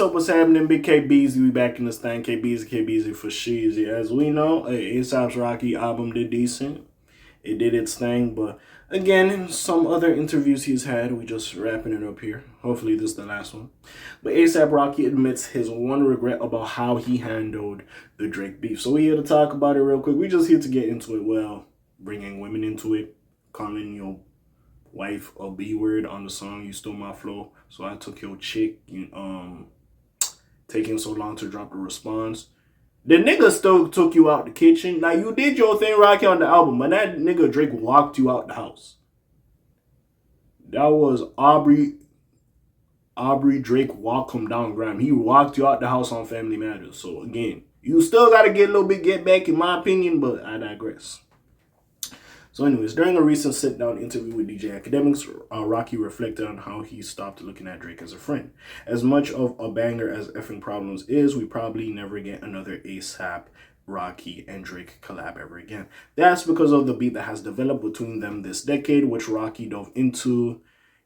what's up? What's happening? Big K Beezy, we back in this thing. K Beezy for Sheezy. As we know, hey, A$AP's Rocky album did decent. It did its thing, but again, in some other interviews he's had, we just wrapping it up here. Hopefully this is the last one. But A$AP Rocky admits his one regret about how he handled the Drake beef. So we here to talk about it real quick. We just here to get into it, well, bringing women into it, calling your wife a B word on the song You Stole My Flow, so I took your chick, taking so long to drop the response. The nigga still took you out the kitchen. Like, you did your thing, Rocky, on the album, but that nigga Drake walked you out the house. That was Aubrey Drake walk him down Graham. He walked you out the house on Family Matters. So again, you still gotta get a little bit get back in my opinion, but I digress. So anyways, during a recent sit-down interview with DJ Academics, Rocky reflected on how he stopped looking at Drake as a friend. As much of a banger as Effing Problems is, we probably never get another A$AP, Rocky, and Drake collab ever again. That's because of the beef that has developed between them this decade, which Rocky dove into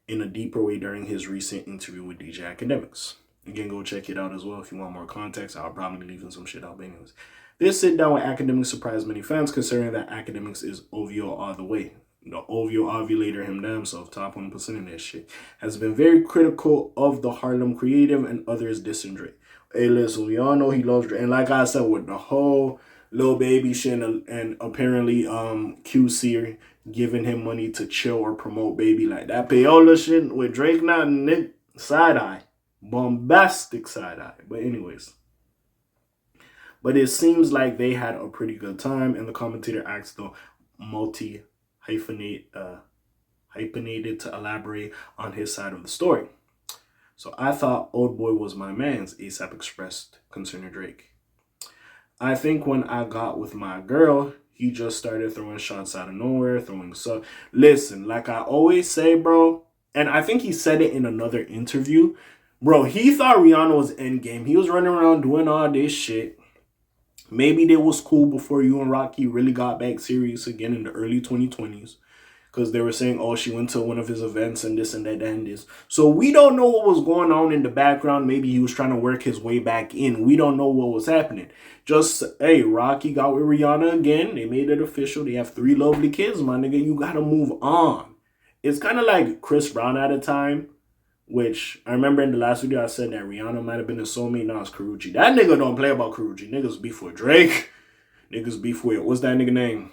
in a deeper way during his recent interview with DJ Academics. Again, go check it out as well if you want more context. I'll probably leave some shit out, but anyways. This sit-down with Academics surprised many fans, considering that Academics is OVO all the way. The OVO ovulator him himself, top 1% in that shit, has been very critical of the Harlem creative and others dissing Drake. Hey, listen, we all know he loves Drake. And like I said, with the whole Lil Baby shit and apparently QC giving him money to chill or promote Baby, like that payola shit with Drake now, side-eye. Bombastic side-eye. But anyways. But it seems like they had a pretty good time, and the commentator asked the hyphenated to elaborate on his side of the story. So I thought Old Boy was my man's, A$AP expressed concerning Drake. I think when I got with my girl, he just started throwing shots out of nowhere, Listen, like I always say, bro, and I think he said it in another interview, bro, he thought Rihanna was endgame. He was running around doing all this shit. Maybe they was cool before you and Rocky really got back serious again in the early 2020s. Because they were saying, oh, she went to one of his events and this and that and this. So we don't know what was going on in the background. Maybe he was trying to work his way back in. We don't know what was happening. Just, hey, Rocky got with Rihanna again. They made it official. They have 3 lovely kids, my nigga. You got to move on. It's kind of like Chris Brown at a time. Which, I remember in the last video I said that Rihanna might have been a soulmate. Now it's Karrueche. That nigga don't play about Karrueche. Niggas beef with Drake. Niggas beef with, what's that nigga name?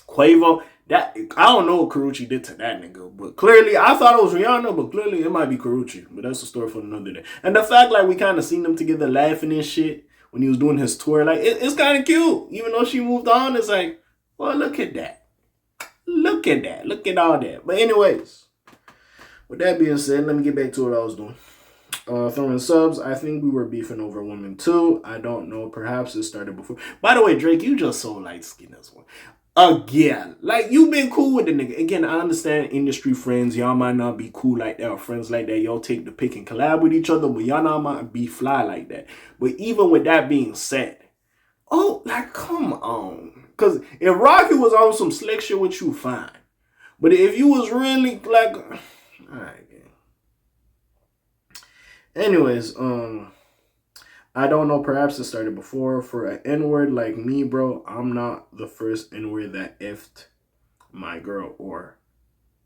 Quavo. I don't know what Karrueche did to that nigga. But clearly, I thought it was Rihanna, but clearly it might be Karrueche. But that's a story for another day. And the fact, like, we kind of seen them together laughing and shit when he was doing his tour. Like, it's kind of cute. Even though she moved on, it's like, well, look at that. Look at that. Look at all that. But anyways. With that being said, let me get back to what I was doing. Throwing subs, I think we were beefing over women too. I don't know. Perhaps it started before. By the way, Drake, you just so light-skinned as well. Again, like, you've been cool with the nigga. Again, I understand industry friends. Y'all might not be cool like that or friends like that. Y'all take the pick and collab with each other, but y'all not might be fly like that. But even with that being said, oh, like, come on. Because if Rocky was on some slick shit with you, fine. But if you was really, like... Alright, anyways, I don't know, perhaps it started before. For an N-word like me, bro, I'm not the first N-word that effed my girl or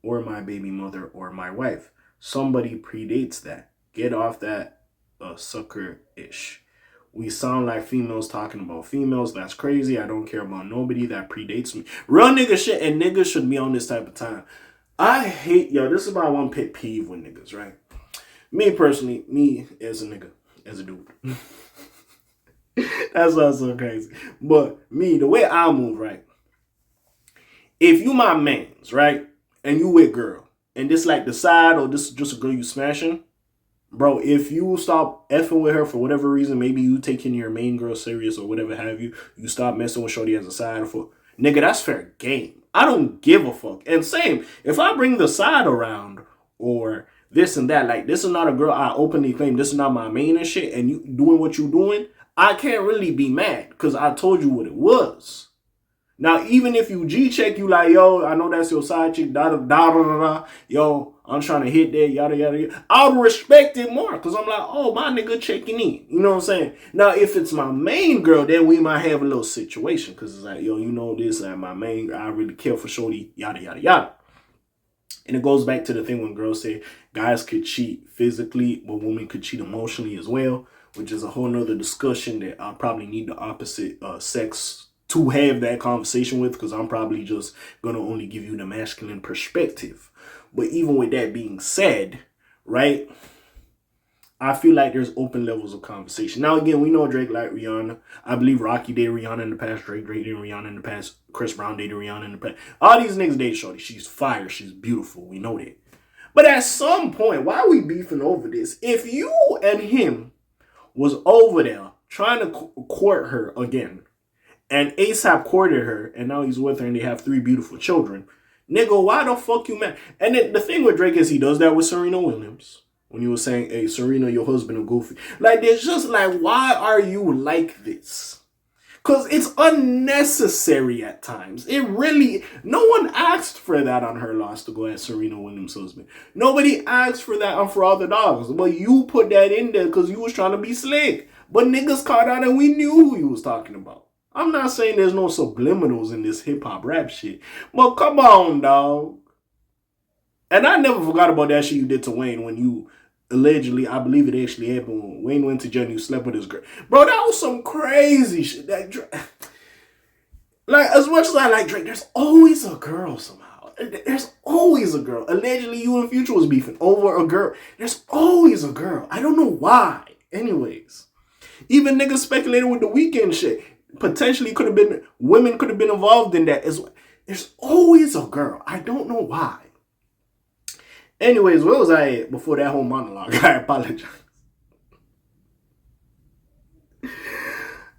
my baby mother or my wife. Somebody predates that. Get off that sucker-ish. We sound like females talking about females. That's crazy. I don't care about nobody that predates me. Real nigga shit, and niggas should be on this type of time. I hate, this is my one pet peeve with niggas, right? Me personally, me as a nigga, as a dude. That's not so crazy. But me, the way I move, right? If you my mans, right? And you with girl, and this like the side or this just a girl you smashing, bro, if you stop effing with her for whatever reason, maybe you taking your main girl serious or whatever have you, you stop messing with shorty as a side for, nigga, that's fair game. I don't give a fuck. And same, if I bring the side around or this and that, like, this is not a girl I openly claim, this is not my main and shit, and you doing what you doing, I can't really be mad because I told you what it was. Now, even if you G-check, you like, yo, I know that's your side chick, da-da-da-da-da, yo, I'm trying to hit that, yada, yada, yada. I would respect it more because I'm like, oh, my nigga checking in. You know what I'm saying? Now, if it's my main girl, then we might have a little situation because it's like, yo, you know this, like my main girl, I really care for shorty, yada, yada, yada. And it goes back to the thing when girls say guys could cheat physically, but women could cheat emotionally as well, which is a whole nother discussion that I probably need the opposite sex to have that conversation with, because I'm probably just going to only give you the masculine perspective. But even with that being said, right, I feel like there's open levels of conversation. Now, again, we know Drake liked Rihanna. I believe Rocky dated Rihanna in the past. Drake dated Rihanna in the past. Chris Brown dated Rihanna in the past. All these niggas dated shorty. She's fire. She's beautiful. We know that. But at some point, why are we beefing over this? If you and him was over there trying to court her again, and ASAP courted her, and now he's with her, and they have 3 beautiful children, nigga, why the fuck you mad? And then the thing with Drake is he does that with Serena Williams. When you were saying, hey, Serena, your husband a goofy. Like, there's just like, why are you like this? Because it's unnecessary at times. It really, no one asked for that on her loss to go at Serena Williams' husband. Nobody asked for that on For All the Dogs. But you put that in there because you was trying to be slick. But niggas caught out and we knew who you was talking about. I'm not saying there's no subliminals in this hip-hop rap shit. But come on, dog. And I never forgot about that shit you did to Wayne when you allegedly, I believe it actually happened when Wayne went to jail and you slept with his girl. Bro, that was some crazy shit. Like, as much as I like Drake, there's always a girl somehow. There's always a girl. Allegedly, you and Future was beefing over a girl. There's always a girl. I don't know why. Anyways. Even niggas speculated with the Weeknd shit. Potentially could have been, women could have been involved in that as well. There's always a girl. I don't know why. Anyways, where was I at before that whole monologue? I apologize.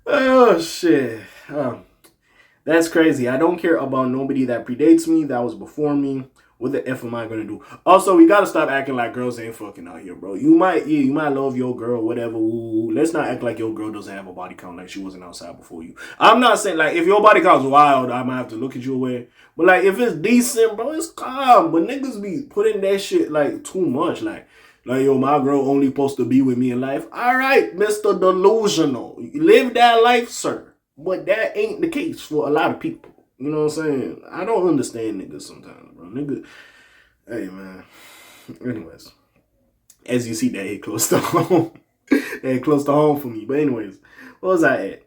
Oh, shit. That's crazy. I don't care about nobody that predates me, that was before me. What the F am I going to do? Also, we got to stop acting like girls ain't fucking out here, bro. You might love your girl, whatever. Ooh, let's not act like your girl doesn't have a body count like she wasn't outside before you. I'm not saying, like, if your body count's wild, I might have to look at you away. But, like, if it's decent, bro, it's calm. But niggas be putting that shit, like, too much. Like, yo, my girl only supposed to be with me in life. All right, Mr. Delusional. Live that life, sir. But that ain't the case for a lot of people. You know what I'm saying? I don't understand niggas sometimes, bro. Niggas, hey, man. Anyways, as you see, that hit close to home. That hit close to home for me. But anyways, what was I at?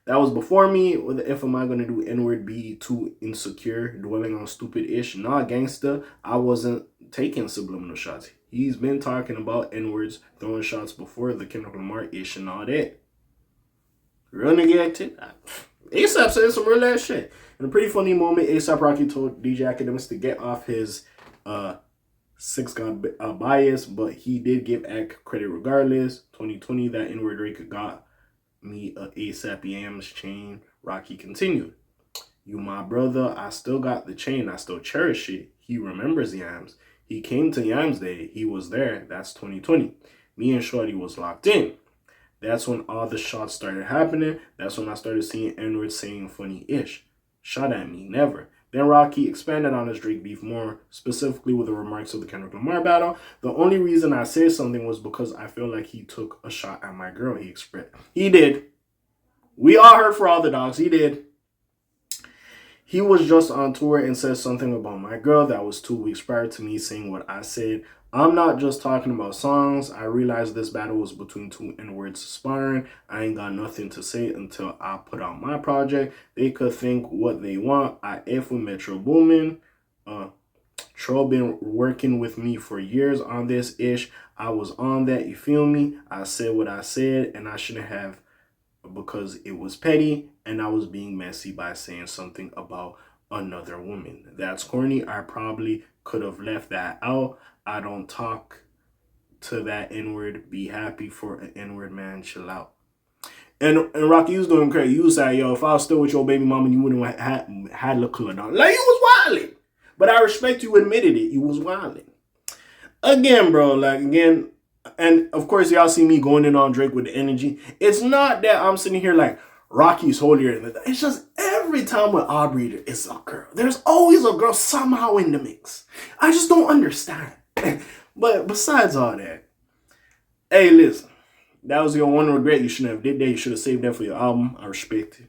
That was before me. What the F am I going to do? N-word be too insecure, dwelling on stupid-ish? Nah, gangster. I wasn't taking subliminal shots. He's been talking about N-words, throwing shots before the Kendrick Lamar-ish and all that. Real nigga acting. ASAP said some real ass shit. In a pretty funny moment, ASAP Rocky told DJ Academics to get off his Six God bias, but he did give Ack credit regardless. 2020, that N-word Drake got me a ASAP Yams chain. Rocky continued. You my brother, I still got the chain. I still cherish it. He remembers Yams. He came to Yams Day. He was there. That's 2020. Me and Shorty was locked in. That's when all the shots started happening. That's when I started seeing N-word saying funny-ish. Shot at me, never. Then Rocky expanded on his Drake beef more, specifically with the remarks of the Kendrick Lamar battle. The only reason I said something was because I feel like he took a shot at my girl, he expressed. He did. We all heard For All the Dogs. He did. He was just on tour and said something about my girl that was 2 weeks prior to me saying what I said. I'm not just talking about songs. I realized this battle was between 2 N-words sparring. I ain't got nothing to say until I put out my project. They could think what they want. I F with Metro Boomin. Tro been working with me for years on this ish. I was on that, you feel me? I said what I said and I shouldn't have because it was petty and I was being messy by saying something about another woman. That's corny. I probably could have left that out. I don't talk to that N-word. Be happy for an N-word, man. Chill out. And Rocky, you was doing crazy. You was saying, yo, if I was still with your baby mama, you wouldn't have had look color on. Like, you was wilding. But I respect you admitted it. You was wilding. Again, bro, like, again, and of course, y'all see me going in on Drake with the energy. It's not that I'm sitting here like, Rocky's holier than that. It's just every time with Aubrey, it's a girl. There's always a girl somehow in the mix. I just don't understand. But besides all that, hey, listen, that was your one regret. You shouldn't have did that. You should have saved that for your album. I respect it.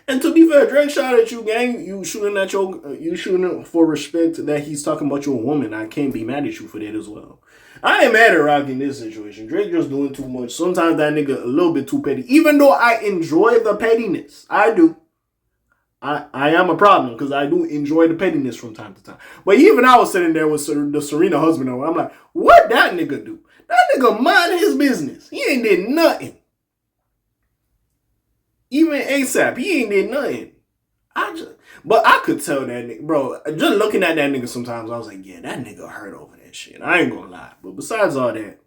And to be fair, Drake shot at you, gang. You shooting at your, you shooting for respect that he's talking about you a woman. I can't be mad at you for that as well. I ain't mad at Rock in this situation. Drake just doing too much. Sometimes that nigga a little bit too petty. Even though I enjoy the pettiness, I do. I am a problem because I do enjoy the pettiness from time to time. But even I was sitting there with the Serena husband, I'm like, what that nigga do? That nigga mind his business. He ain't did nothing. Even ASAP, he ain't did nothing. But I could tell that nigga, bro. Just looking at that nigga sometimes, I was like, yeah, that nigga hurt over that shit. I ain't gonna lie. But besides all that,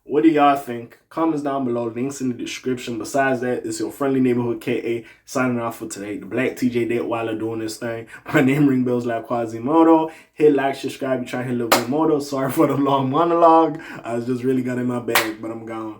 what do y'all think? Comments down below, links in the description. Besides that, it's your friendly neighborhood KA signing off for today. The Black TJ Deadweiler doing this thing. My name ring bells like Quasimodo. Hit like, subscribe, you try to hit a little bit more. Sorry for the long monologue. I was just really got in my bag, but I'm gone.